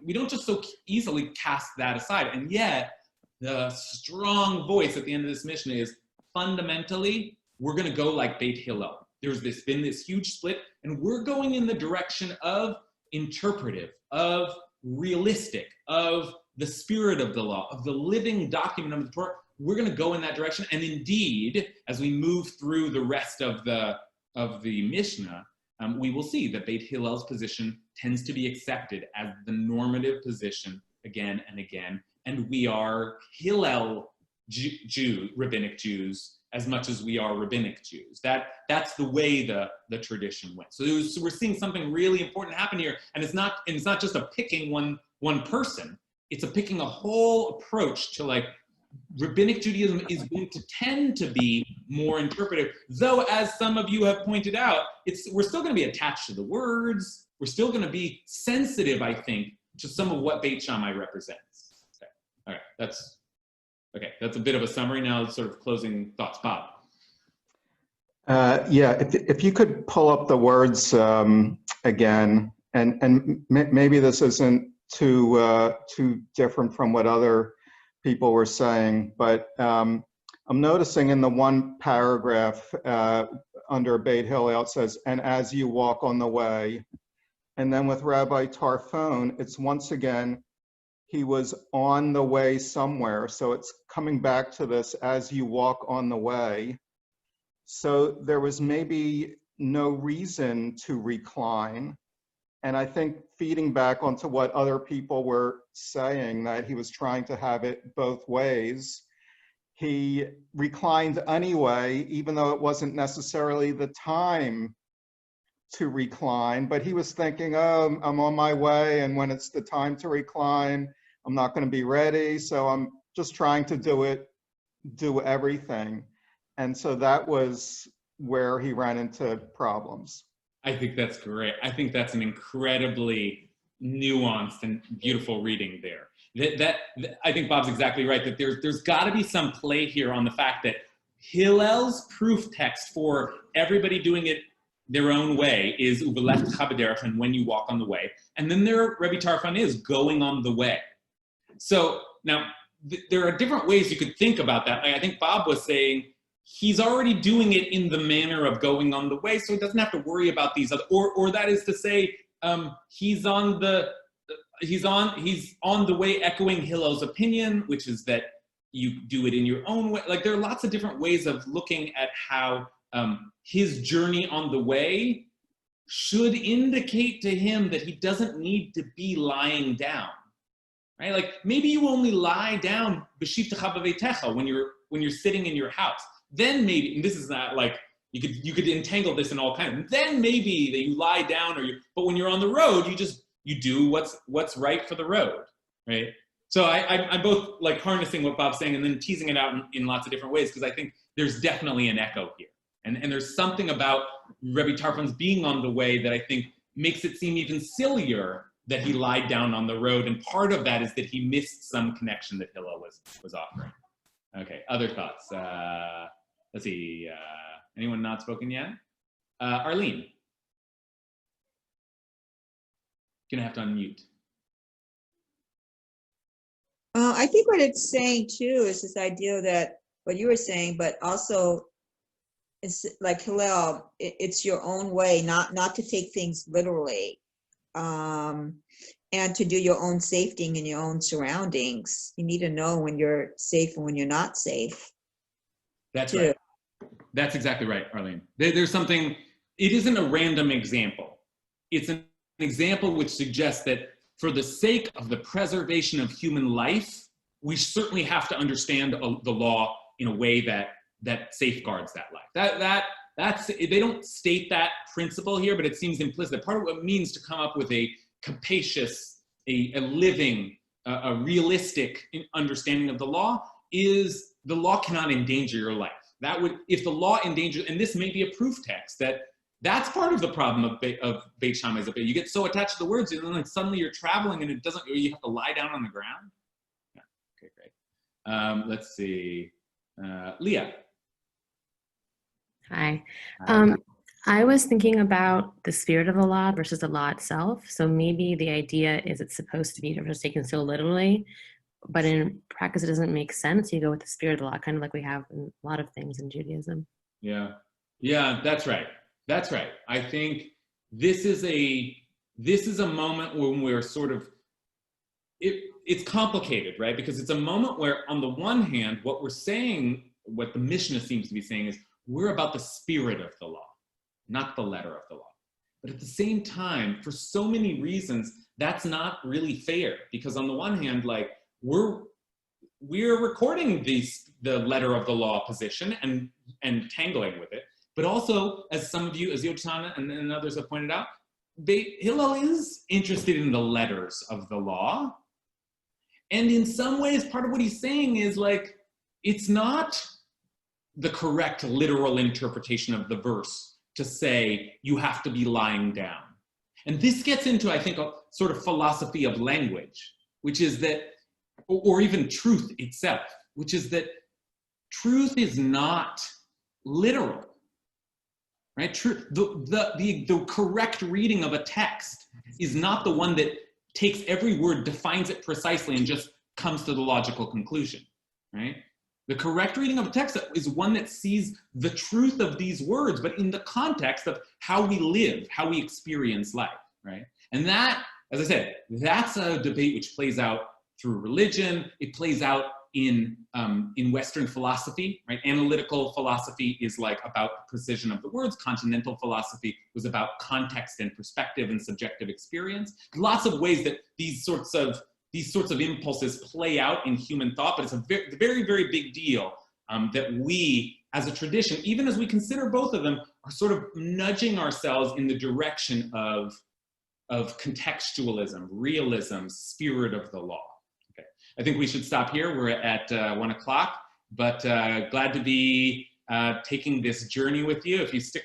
we don't just so easily cast that aside. And yet, the strong voice at the end of this Mishnah is, fundamentally, we're going to go like Beit Hillel. There's been this huge split, and we're going in the direction of interpretive, of realistic, of the spirit of the law, of the living document of the Torah. We're going to go in that direction. And indeed, as we move through the rest of the Mishnah, we will see that Beit Hillel's position tends to be accepted as the normative position again and again. And we are Hillel rabbinic Jews as much as we are rabbinic Jews. That's the way the tradition went. So we're seeing something really important happen here, and it's not just a picking one person. It's a picking a whole approach to, like, rabbinic Judaism is going to tend to be more interpretive. Though, as some of you have pointed out, we're still going to be attached to the words. We're still going to be sensitive, I think, to some of what Beit Shammai represents. Okay. All right. That's a bit of a summary. Now, sort of closing thoughts. Bob.
Yeah, if you could pull up the words again, and maybe this isn't too different from what other people were saying, but I'm noticing in the one paragraph under Beit Hillel, it says, "and as you walk on the way," and then with Rabbi Tarfon, it's once again, he was on the way somewhere. So it's coming back to this, as you walk on the way. So there was maybe no reason to recline. And I think feeding back onto what other people were saying, that he was trying to have it both ways, he reclined anyway, even though it wasn't necessarily the time to recline, but he was thinking, oh, I'm on my way, and when it's the time to recline, I'm not going to be ready, so I'm just trying to do everything. And so that was where he ran into problems.
I think that's great. I think that's an incredibly nuanced and beautiful reading there. I think Bob's exactly right, that there's got to be some play here on the fact that Hillel's proof text for everybody doing it their own way is Uvelech Chabaderach, and when you walk on the way. And then Rabbi Tarfon is going on the way. So now there are different ways you could think about that. Like, I think Bob was saying he's already doing it in the manner of going on the way, so he doesn't have to worry about these other, or that is to say, he's on the way echoing Hillel's opinion, which is that you do it in your own way. Like, there are lots of different ways of looking at how his journey on the way should indicate to him that he doesn't need to be lying down. Right? Like, maybe you only lie down when you're sitting in your house. Then maybe, and this is not like, you could entangle this in all kinds of, then maybe that you lie down, but when you're on the road, you do what's right for the road, right? So I'm both like harnessing what Bob's saying and then teasing it out in lots of different ways, because I think there's definitely an echo here. And there's something about Rabbi Tarfon's being on the way that I think makes it seem even sillier that he lied down on the road, and part of that is that he missed some connection that Hillel was offering. Okay, other thoughts? Let's see, anyone not spoken yet? Arlene. Gonna have to unmute.
I think what it's saying too is this idea that what you were saying, but also it's like Hillel, it's your own way, not to take things literally, and to do your own safetying in your own surroundings. You need to know when you're safe and when you're not safe.
That's right. That's exactly right, Arlene. There's something, it isn't a random example. It's an example which suggests that for the sake of the preservation of human life, we certainly have to understand the law in a way that safeguards that life. That's they don't state that principle here, but it seems implicit. Part of what it means to come up with a capacious, a living, a realistic understanding of the law is the law cannot endanger your life. That would, if the law endangers, and this may be a proof text that That's part of the problem of Beit Shammai. You get so attached to the words, and then like suddenly you're traveling and it doesn't, or you have to lie down on the ground. Yeah. Okay, great. Let's see. Leah.
Hi. I was thinking about the spirit of the law versus the law itself. So maybe the idea is it's supposed to be just taken so literally, but in practice it doesn't make sense. You go with the spirit of the law, kind of like we have in a lot of things in Judaism.
Yeah, that's right. That's right. I think this is a moment when we're sort of, it's complicated, right? Because it's a moment where on the one hand, what we're saying, what the Mishnah seems to be saying is, we're about the spirit of the law, not the letter of the law. But at the same time, for so many reasons, that's not really fair. Because on the one hand, like we're recording the letter of the law position and tangling with it. But also, as some of you, as Yochana and others have pointed out, Hillel is interested in the letters of the law. And in some ways, part of what he's saying is like, it's not the correct literal interpretation of the verse to say you have to be lying down. And this gets into, I think, a sort of philosophy of language, which is that, or even truth itself, which is that truth is not literal, right? The correct reading of a text is not the one that takes every word, defines it precisely, and just comes to the logical conclusion, right? The correct reading of a text is one that sees the truth of these words, but in the context of how we live, how we experience life, right? And that, as I said, that's a debate which plays out through religion. It plays out in Western philosophy, right? Analytical philosophy is like about the precision of the words. Continental philosophy was about context and perspective and subjective experience. Lots of ways that these sorts of impulses play out in human thought, but it's a very, very big deal that we, as a tradition, even as we consider both of them, are sort of nudging ourselves in the direction of contextualism, realism, spirit of the law. Okay, I think we should stop here. We're at 1 o'clock, but glad to be taking this journey with you. If you stick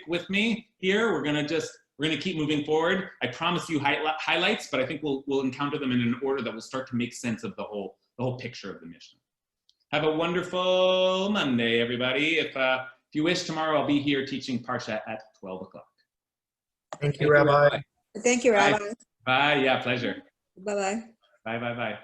with me here, we're gonna keep moving forward. I promise you highlights, but I think we'll encounter them in an order that will start to make sense of the whole picture of the Mishnah. Have a wonderful Monday, everybody. If you wish, tomorrow I'll be here teaching Parsha at 12 o'clock.
Thank you, Rabbi.
Thank you, Rabbi.
Bye. Yeah, pleasure.
Bye-bye.
Bye.